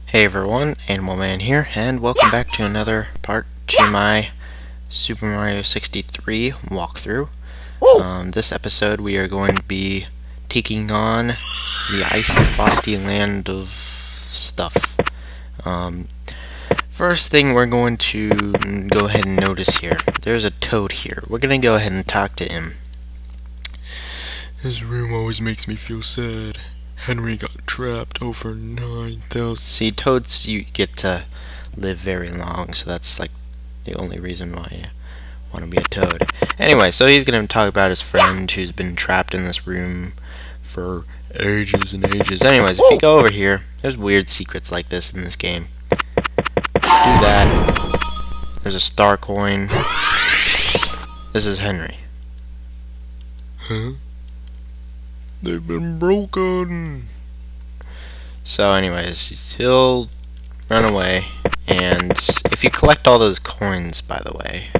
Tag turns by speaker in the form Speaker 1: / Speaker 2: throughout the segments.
Speaker 1: Hey everyone, Animal Man here, and welcome back to another part to my Super Mario 63 walkthrough. This episode we are going to be taking on the icy frosty land of stuff. First thing we're going to go ahead and notice here, there's a toad here. We're going to go ahead and talk to him.
Speaker 2: This room always makes me feel sad. Henry got trapped over 9,000.
Speaker 1: See, toads, you get to live very long, so that's like the only reason why you want to be a toad. Anyway, so he's going to talk about his friend who's been trapped in this room for ages and ages. Anyways, if you go over here, there's weird secrets like this in this game. Do that. There's a star coin. This is Henry.
Speaker 2: Huh? They've been broken.
Speaker 1: So anyways, he'll run away, and if you collect all those coins, by the way,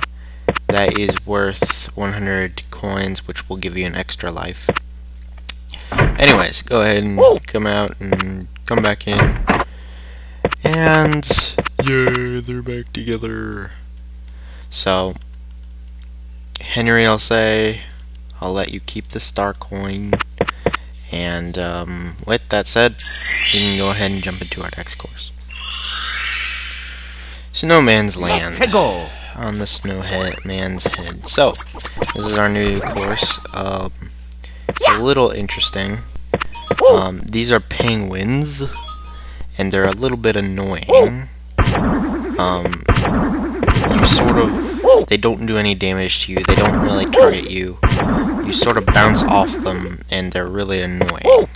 Speaker 1: that is worth 100 coins, which will give you an extra life. Anyways, go ahead and come out and come back in. And
Speaker 2: Yeah, they're back together.
Speaker 1: so Henry will say, I'll let you keep the star coin. And with that said, we can go ahead and jump into our next course. Snowman's Land on the Snowman's Head. So this is our new course. It's a little interesting. These are penguins, and they're a little bit annoying. They don't do any damage to you. They don't really target you. You sort of bounce off them, and they're really annoying.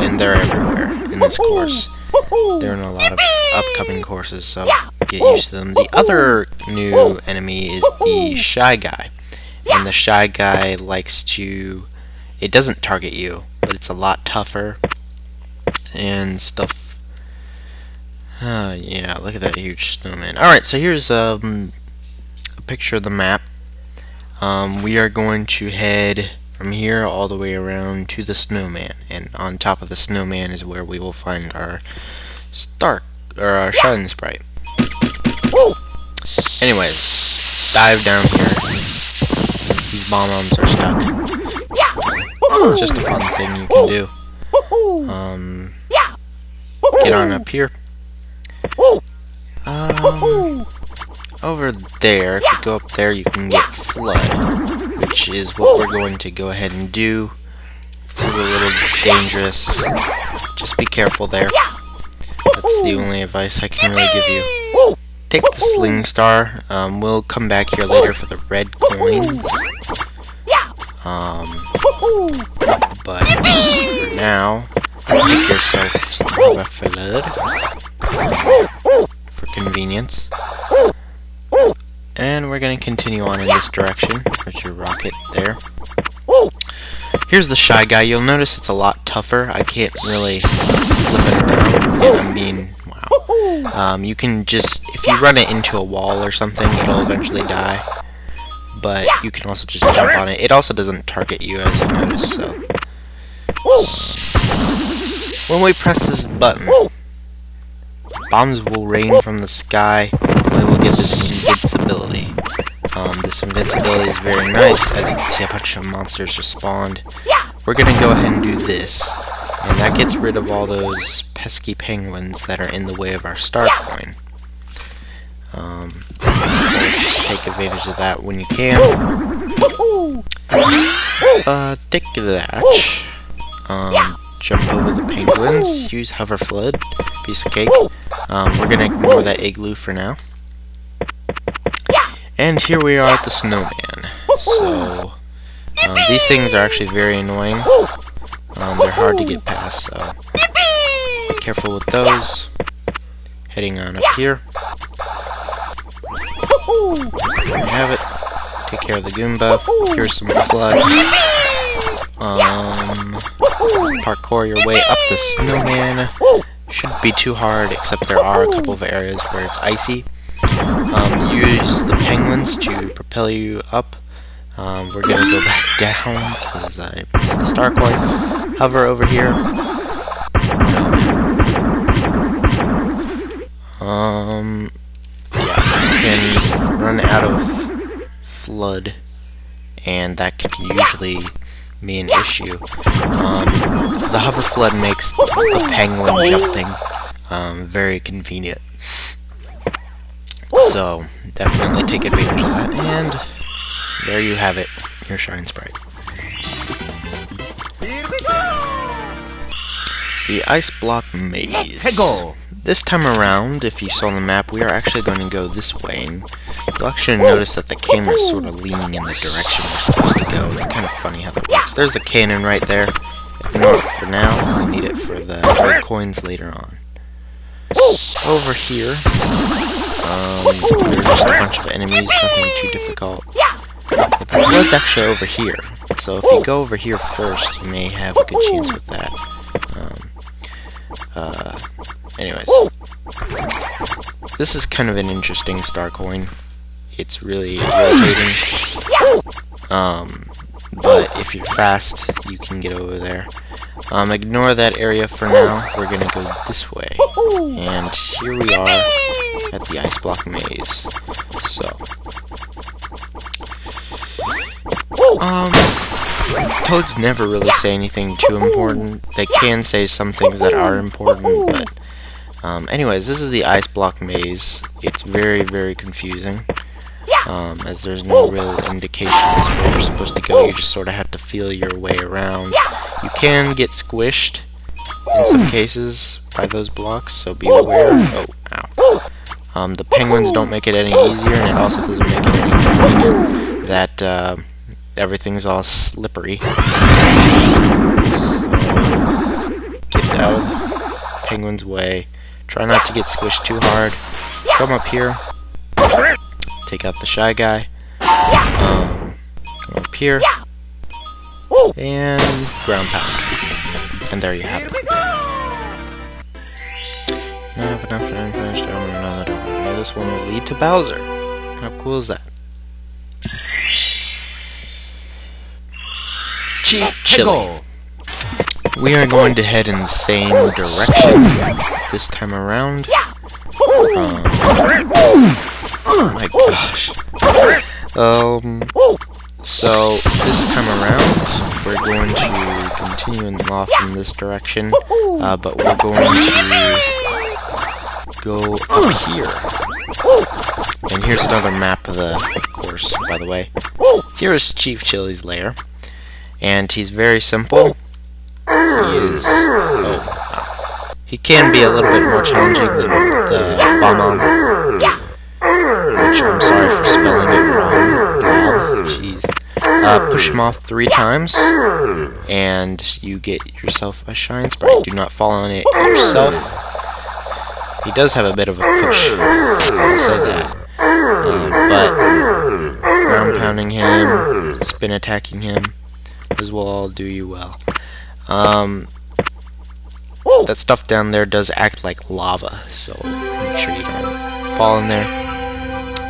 Speaker 1: And they're everywhere in this course. They're in a lot of upcoming courses, so get used to them. The other new enemy is the Shy Guy. And the Shy Guy likes to... It doesn't target you, but it's a lot tougher and stuff. Yeah, look at that huge snowman. Alright, so here's a picture of the map. We are going to head from here all the way around to the snowman, and on top of the snowman is where we will find our our shining sprite. Anyways, dive down here. These bombs are stuck. It's just a fun thing you can do. Get on up here. Over there, if you go up there, you can get flood, which is what we're going to go ahead and do. This is a little dangerous. Just be careful there. That's the only advice I can really give you. Take the sling star. We'll come back here later for the red coins. But for now, make yourself some of a flood for convenience. And we're going to continue on in this direction. There's your rocket there. Here's the Shy Guy. You'll notice it's a lot tougher. I can't really flip it around, and I'm being... wow. You can just... if you run it into a wall or something, it'll eventually die. But you can also just jump on it. It also doesn't target you, as you notice, so... when we press this button, bombs will rain from the sky, and we will get this invincibility. This invincibility is very nice. As you can see, a bunch of monsters just spawned. We're going to go ahead and do this, and that gets rid of all those pesky penguins that are in the way of our star coin. So just take advantage of that when you can. Take that. Jump over the penguins, use hover flood, piece of cake. We're gonna ignore that igloo for now. And here we are at the snowman. So, these things are actually very annoying. They're hard to get past, so be careful with those. Heading on up here. There you have it. Take care of the Goomba. Here's some flood. Parkour your way up the snowman. Shouldn't be too hard, except there are a couple of areas where it's icy. Use the penguins to propel you up. We're gonna go back down because I missed the star coin. Hover over here. Yeah, you can run out of flood, and that can usually be an issue. The hover flood makes the penguin jumping very convenient. So, definitely take advantage of that, and there you have it, your Shine Sprite. The Ice Block Maze. This time around, if you saw the map, we are actually going to go this way, and you'll actually notice that the camera is sort of leaning in the direction we're supposed to go. It's kind of funny how that works. There's a cannon right there. Ignore it for now. We'll need it for the red coins later on. Over here, there's just a bunch of enemies, nothing too difficult. But the flood's actually over here, so if you go over here first, you may have a good chance with that. Anyways, this is kind of an interesting star coin. It's really irritating, but if you're fast, you can get over there. Ignore that area for now. We're gonna go this way, and here we are at the Ice Block Maze. So, toads never really say anything too important. They can say some things that are important, but anyways, this is the Ice Block Maze. It's very, very confusing, as there's no real indication as where you're supposed to go. You just sort of have to feel your way around. You can get squished in some cases by those blocks, so be aware. Oh, ow. The penguins don't make it any easier, and it also doesn't make it any convenient that everything's all slippery. So, get out of penguin's way. Try not to get squished too hard. Come up here. Take out the shy guy. Come up here. And ground pound. And there you have it. Now I have enough to finish down another door. Maybe this one will lead to Bowser. How cool is that? Chief Chili. We are going to head in the same direction this time around. Oh my gosh. So this time around, we're going to continue off in this direction, but we're going to go up here. And here's another map of the course, by the way. Here is Chief Chili's lair, and he's very simple. He is... he can be a little bit more challenging than the Bomb, which I'm sorry for spelling it wrong. Jeez. Push him off 3 times, and you get yourself a Shine Sprite. Do not fall on it yourself. He does have a bit of a push, I'll say that. But ground pounding him, spin attacking him, those will all do you well. That stuff down there does act like lava, so make sure you don't fall in there.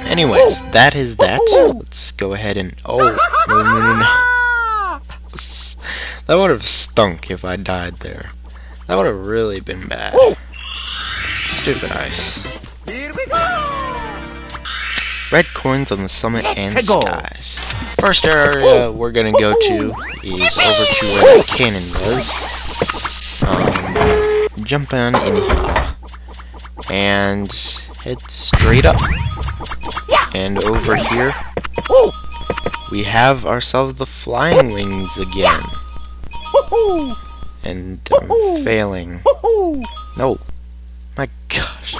Speaker 1: Anyways, that is that. Let's go ahead and... oh, no. That would have stunk if I died there. That would have really been bad. Stupid ice. Red coins on the summit and skies. First area we're gonna go to is over to where the cannon was. Jump on in here and head straight up. And over here we have ourselves the flying wings again. And I'm failing. No. My gosh.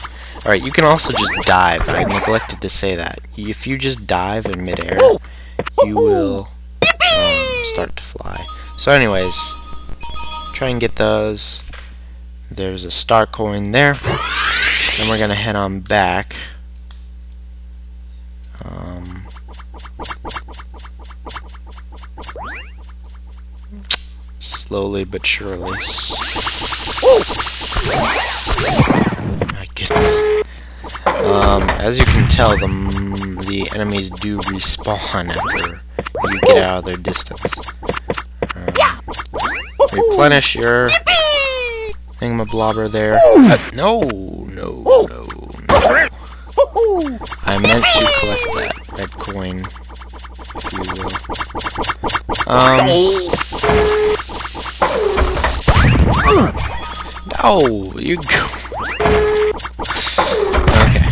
Speaker 1: Alright, you can also just dive. I neglected to say that. If you just dive in midair, you will start to fly. So anyways, try and get those. There's a star coin there. Then we're going to head on back. Slowly but surely. My goodness. As you can tell, the enemies do respawn after you get out of their distance. Replenish your thingamablobber there. No, no, no, no. I meant to collect that red coin, if you will. No, you go. Okay.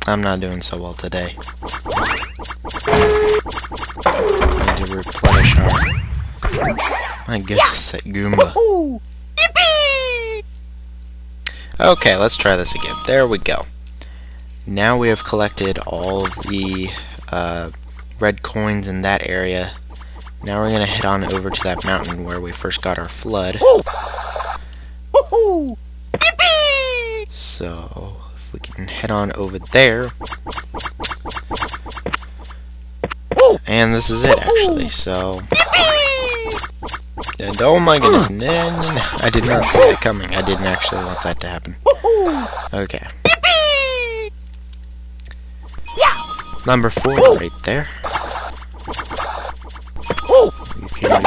Speaker 1: I'm not doing so well today. Need to replenish our. My goodness, that Goomba. Okay, let's try this again. There we go. Now we have collected all of the red coins in that area. Now we're going to head on over to that mountain where we first got our flood. So, if we can head on over there. And this is it, actually. So, and oh my goodness, no, I did not see that coming. I didn't actually want that to happen. Okay. Number 4 right there. You can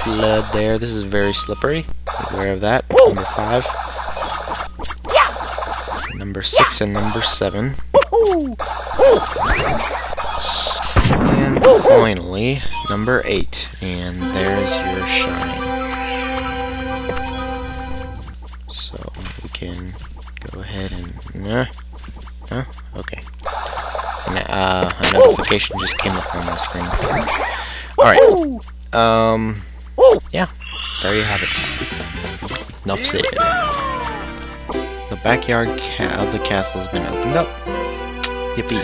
Speaker 1: flood there. This is very slippery. Be aware of that. Number 5. Number 6 and number 7. And finally, number 8. And there's your shine. So we can go ahead and okay. And, a notification just came up on my screen. Alright. Yeah. There you have it. Enough said. The backyard of the castle has been opened up. Yippee.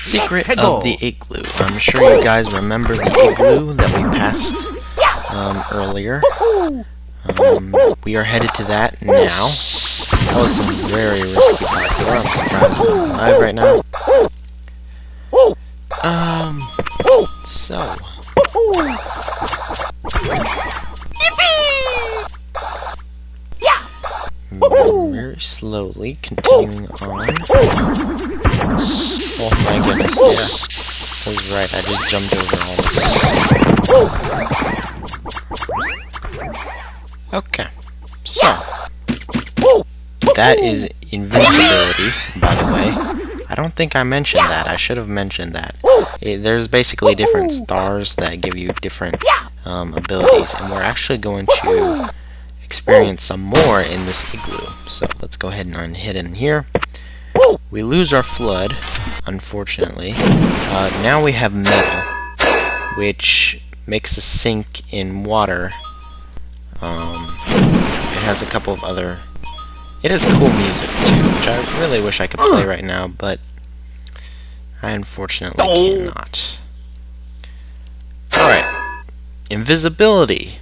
Speaker 1: Secret of the igloo. I'm sure you guys remember the igloo that we passed earlier. We are headed to that now. That was some very risky parkour. I'm surprised I'm alive right now. So. Very slowly continuing on. Oh my goodness, yeah. That was right, I just jumped over all of it. Okay. So. That is Invisibility, by the way. I don't think I mentioned that. I should have mentioned that. There's basically different stars that give you different abilities, and we're actually going to experience some more in this igloo. So let's go ahead and hit in here. We lose our flood, unfortunately. Now we have metal, which makes us sink in water. It has a couple of other... It has cool music, too, which I really wish I could play right now, but I unfortunately cannot. Alright. Invisibility.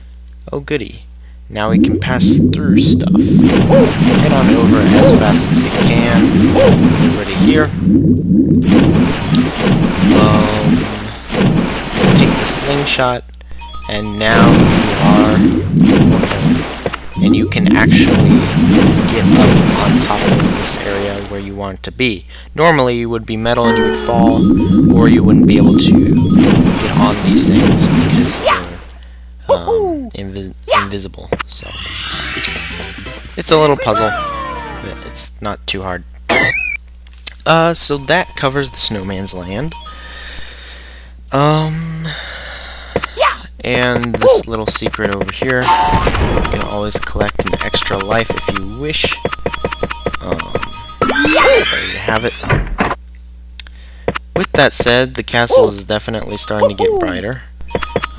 Speaker 1: Oh, goody. Now we can pass through stuff. Head on over as fast as you can. Over to here. Take the slingshot, and now you are immortal. And you can actually get up on top of this area where you want to be. Normally you would be metal and you would fall, or you wouldn't be able to get on these things because you're invisible. So it's a little puzzle, but it's not too hard. So that covers the Snowman's Land. And this little secret over here, you can always collect an extra life if you wish. So there you have it. With that said, the castle is definitely starting to get brighter.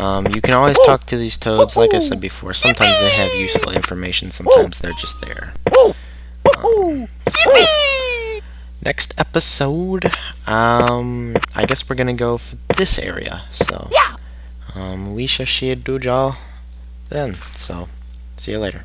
Speaker 1: You can always talk to these toads, like I said before. Sometimes they have useful information, sometimes they're just there. So, next episode, I guess we're gonna go for this area. So, we shall see you, y'all then. So, see you later.